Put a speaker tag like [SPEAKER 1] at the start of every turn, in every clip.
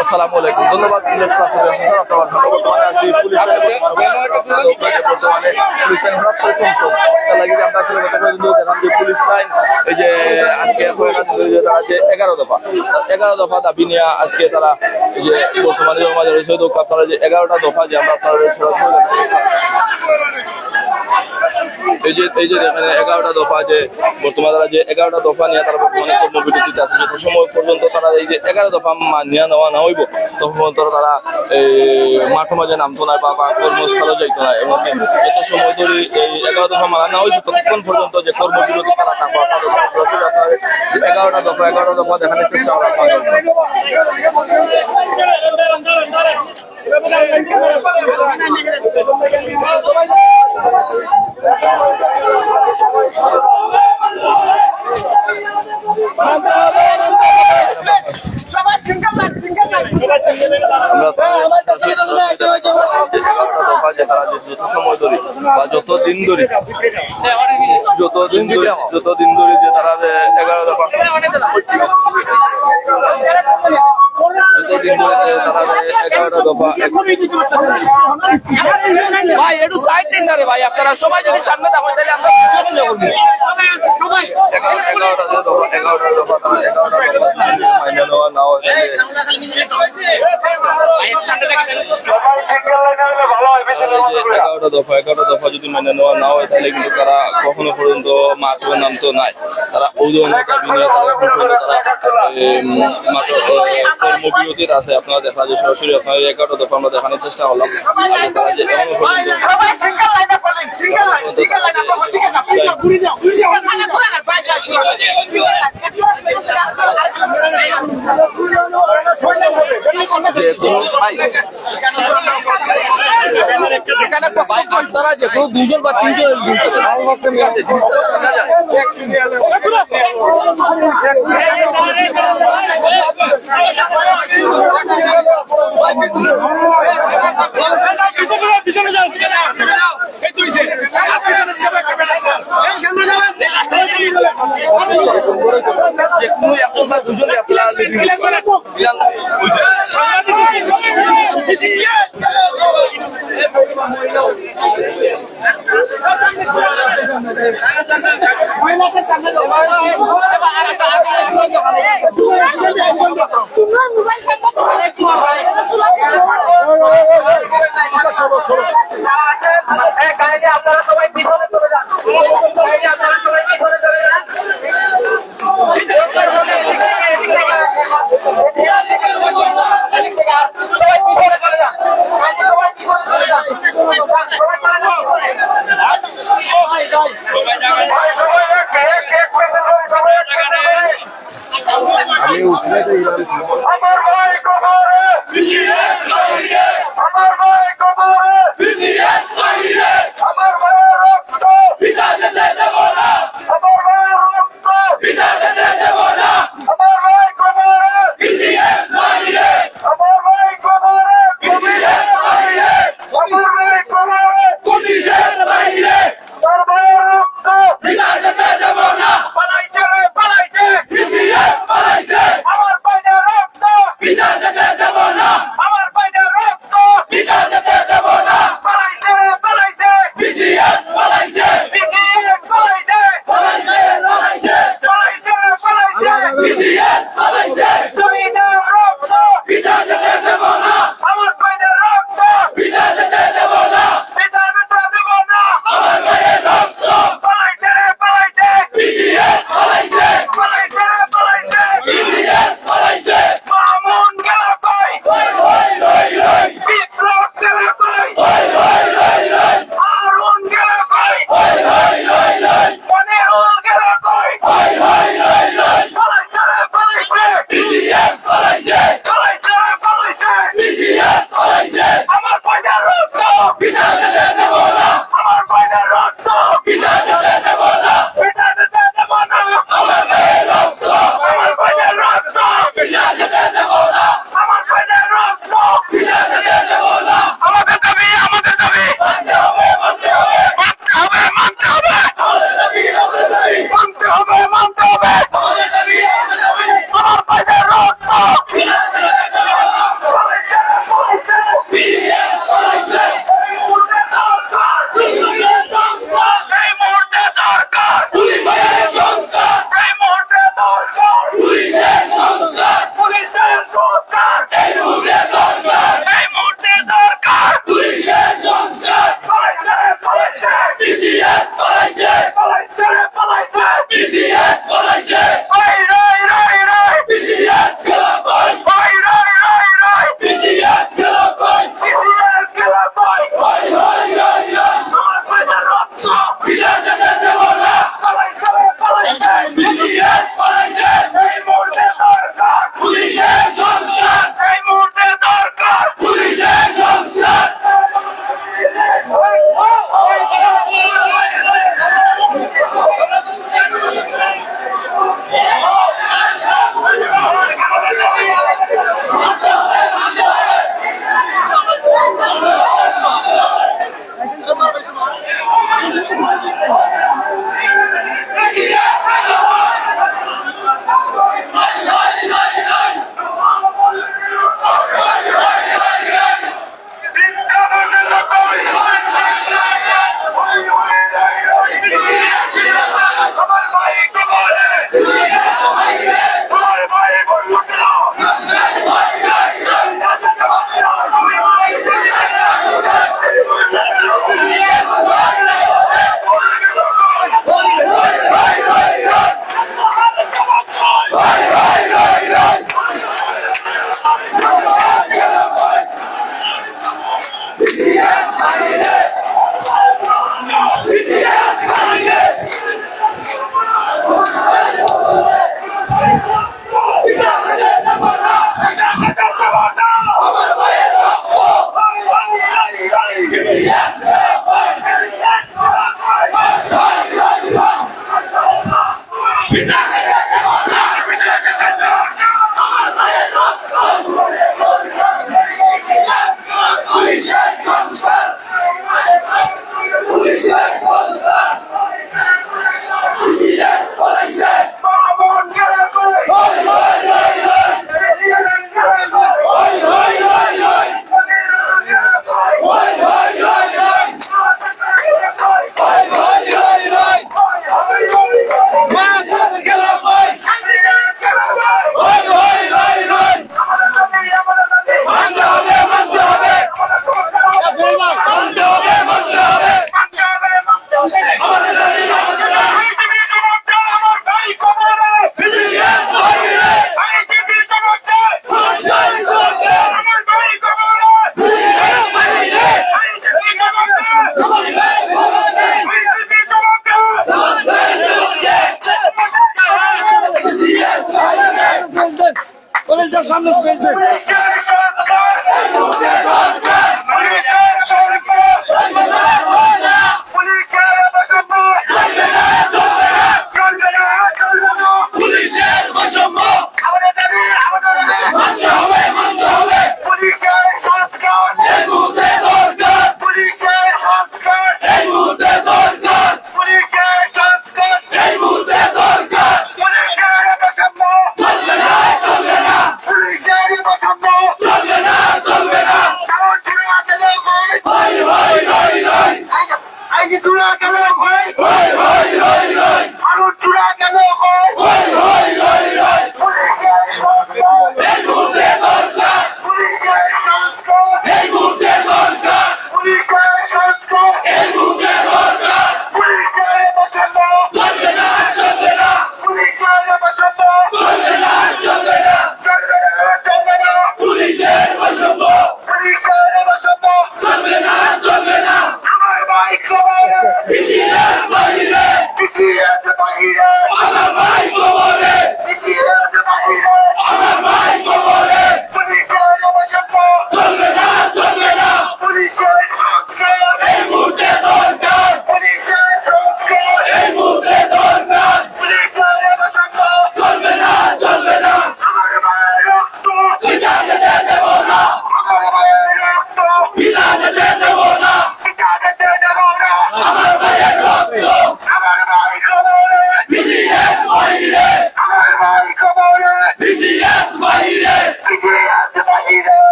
[SPEAKER 1] আসসালামু আলাইকুম। ধন্যবাদ সিলেট প্লাসের আপনার বর্তমানে আছি পুলিশ আমরা আসলে দেখলাম যে পুলিশ লাইন এই যে আজকে তারা যে 11 দফা দাবি নিয়ে আজকে তারা এই যে বর্তমানে জমা রয়েছে আপনারা যে 11টা দফা যে আমরা আপনারা এই যে দেখেন 11টা দফা যে বর্তমানে তারা যে 11টা দফা নিয়ে তারা বর্তমানে কর্মবিরতিতে আছে। যত সময় পর্যন্ত তারা এই যে 11 দফা নিয়ে নেওয়া না হইব তখন তারা মাঠ মাঝে নামতো না বা কর্মস্থলে যাইতো না এবং যত সময় ধরে এই 11 দফা মানা না হয়েছে ততক্ষণ পর্যন্ত যে কর্মবিরতি তারা থাকবো। 11টা দফা দেখানোর চেষ্টা করা যত সময় ধরে বা যতদিন ধরে যে তারা 11 দফা ভাই একটু সাইড দিন না রে ভাই, আপনারা সবাই যদি সামনে থাকেন তাহলে আমরা এগারোটা দফা যদি মেনে নেওয়া না হয় তাহলে কিন্তু তারা কখনো পর্যন্ত মাঠে নামতো নাই। তারা কর্মবিরতির আছে। আপনারা দেখা যায় সরাসরি আপনার 11টা দফা আমরা দেখানোর চেষ্টা করলাম। তারা যে তারা যে কেউ 2জন বা 3জন আপনারা সবাই পিছনে চলে যান, আপনারা সবাই পিছনে চলে যান। আমি উঠলে আমার ভাই কবরে আমার ভাই কবরে আমার ভাইয়ের রক্ত পিতা যেতে দেব না, আমার ভাইয়ের রক্ত পিতা যেতে দেব না, আমার ভাই কবরে আমার ভাই কবরে আমার ভাই কবরে কুটিশের বাইরে আমার ভাইয়ের রক্ত পিতা যেতে দেব না। পালাইছে আমার ভাইয়ের রক্ত পিতা
[SPEAKER 2] কলেজের সামনে স্পেস দেন।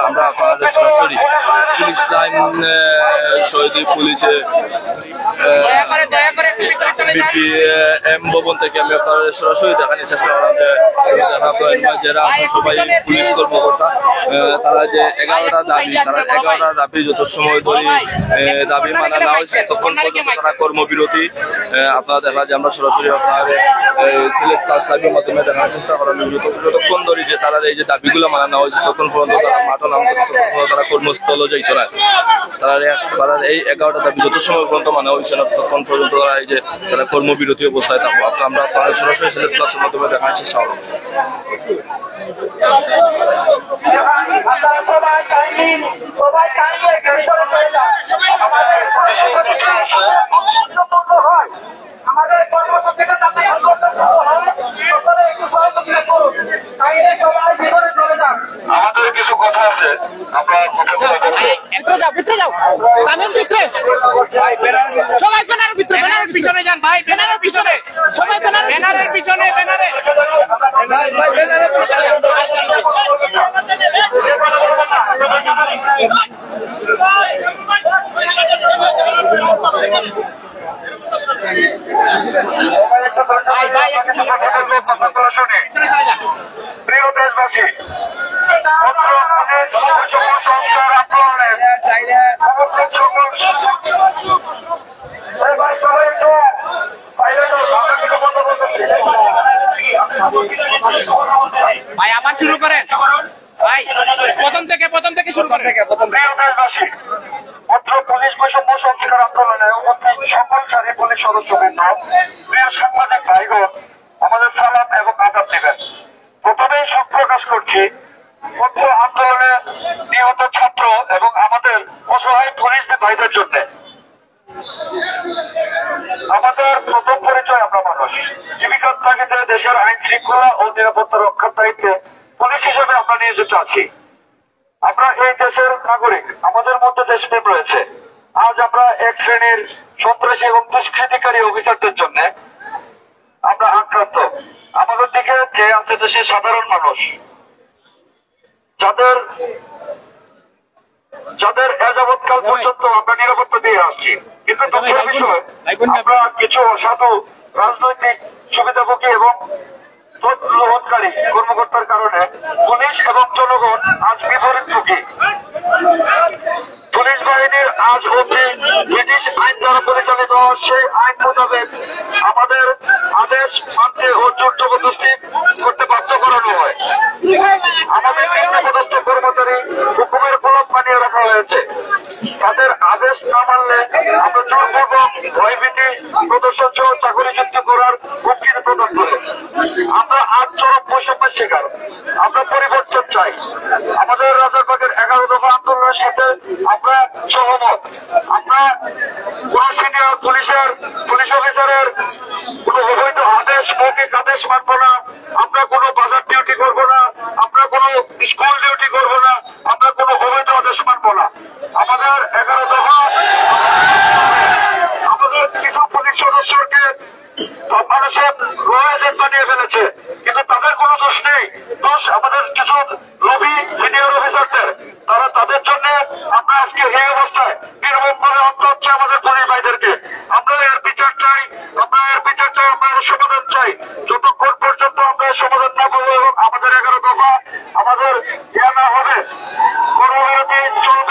[SPEAKER 1] আমরা সরাসরি পুলিশ লাইন শহীদ পুলিশে বিপিএম ভবন থেকে আমি আপনাদের সরাসরি দেখানোর চেষ্টা করলাম যারা সবাই পুলিশ কর্মকর্তা তারা যে 11টা দাবি তারা 11টা দাবি যত সময় ধরে দাবি মানা না হয়েছে তখন পর্যন্ত তারা কর্মবিরতি আপনারা দেখা যায় আমরা সরাসরি আপনার সিলেট প্লাস লাইভের মাধ্যমে দেখানোর চেষ্টা করলাম যতক্ষণ ধরে যে তারা এই যে দাবিগুলো মানা না হয়েছে তখন পর্যন্ত তারা মাঠও নামতো তারা কর্মস্থল যাইতো না তারা এই 11টা দাবি যত সময় পর্যন্ত মানা হয়েছে না ততক্ষণ পর্যন্ত তারা এই যে তারা কর্মবিরতি অবস্থায় থাকবো আমরা সরাসরি সিলেট প্লাসের মাধ্যমে দেখানোর চেষ্টা করলাম।
[SPEAKER 2] আমাদের কর্মসূচিটা যাতে একটু সহযোগিতা করুন, তাইলে সবাই ভিতরে চলে যান। আমাদের কিছু কথা আছে, আমরা
[SPEAKER 3] সবাই ব্যানারের ভিতরে, ব্যানারের পিছনে যান ভাই, ব্যানারের পিছনে সবাই, ব্যানারের পিছনে, ব্যানারে
[SPEAKER 2] প্রিয় দেশবাসী,
[SPEAKER 3] ভাই আবার শুরু করেন ভাই, প্রথম থেকে শুরু করেন।
[SPEAKER 2] প্রিয় দেশবাসী, পত্র পুলিশ বৈষম্য সংস্কার আন্দোলনে উপস্থিত সকল সারি পুলিশ সদস্যবৃন্দ, প্রিয় সাংবাদিক ভাইগণ, আমাদের সালাম এবং আদাব দিবেন। প্রথমেই শোক প্রকাশ করছি পত্র আন্দোলনে নিহত ছাত্র এবং আমাদের অসহায় পুলিশ ভাইদের জন্য। আমাদের প্রথম পরিচয় আমরা মানুষ, জীবিকার তাগিদে দেশের আইন শৃঙ্খলা ও নিরাপত্তা রক্ষার দায়িত্বে পুলিশ হিসেবে আমরা নিয়োজিত আছি। আমরা এই দেশের নাগরিক, আমাদের মধ্যে দেশপ্রেম রয়েছে। আজ আমরা এক শ্রেণীর সন্ত্রাসী এবং দুষ্কৃতিকারী অফিসারদের জন্য আমরা আক্রান্ত। আমাদের দিকে যে আছে দেশের সাধারণ মানুষ, যাদের এযাবৎকাল পর্যন্ত আমরা নিরাপত্তা দিয়ে আসছি, কিন্তু দুঃখের বিষয় আমরা কিছু অসাধু রাজনৈতিক সুবিধাভোগী এবং তৎপরকারী কর্মকর্তার কারণে পুলিশ এবং জনগণ আজ বিপরীতমুখী। পুলিশ বাহিনীর আজ অবধি ব্রিটিশ আইন দ্বারা পরিচালিত সেই আইন মোতাবেক আমাদের আদেশ মানতে ও জোর জবরদস্তি করতে বাধ্য করানো হয়। আমাদের নিম্নপদস্থ কর্মচারী হুকুমের গোলাম বানিয়ে রাখা হয়েছে। তাদের আদেশ না মানলে আমরা জোরপূর্বক ভয়ভীতি প্রদর্শন সহ চাকরিচ্যুত করার হুমকির প্রদান করে। আমরা আজ চরম বৈষম্যের শিকার। আমরা পরিবর্তন চাই। আমাদের রাজারবাগের 11 দফা আন্দোলনের সাথে আমরা সহমত। আমরা কোন সিনিয়র পুলিশ অফিসারের কোন অবৈধ আদেশ, মৌখিক আদেশ মানব না। আমরা কোন বাজার ডিউটি করবো না, আমরা কোন স্কুল ডিউটি করবো না, আমরা কোন অবৈধ আদেশ মানব না। আমাদের 11 দফা আমাদের কিছু পুলিশ সদস্যকে মানুষের রয়েছে বানিয়ে ফেলেছে, কিন্তু তাদের কোনো দোষ নেই। দোষ আমাদের কিছু লবি সিনিয়র অফিসারদের। তারা তাদের জন্য আমরা আজকে এই অবস্থায় নির্মমভাবে হত্যা হচ্ছে আমাদের পুলিশ ভাইদেরকে। আমরা এর বিচার চাই, আমরা এর সমাধান চাই। যতক্ষণ পর্যন্ত আমরা এর সমাধান না করবো এবং আমাদের 11 দফা আমাদের ইয়ে না হবে, কর্মবিরতি চলবে।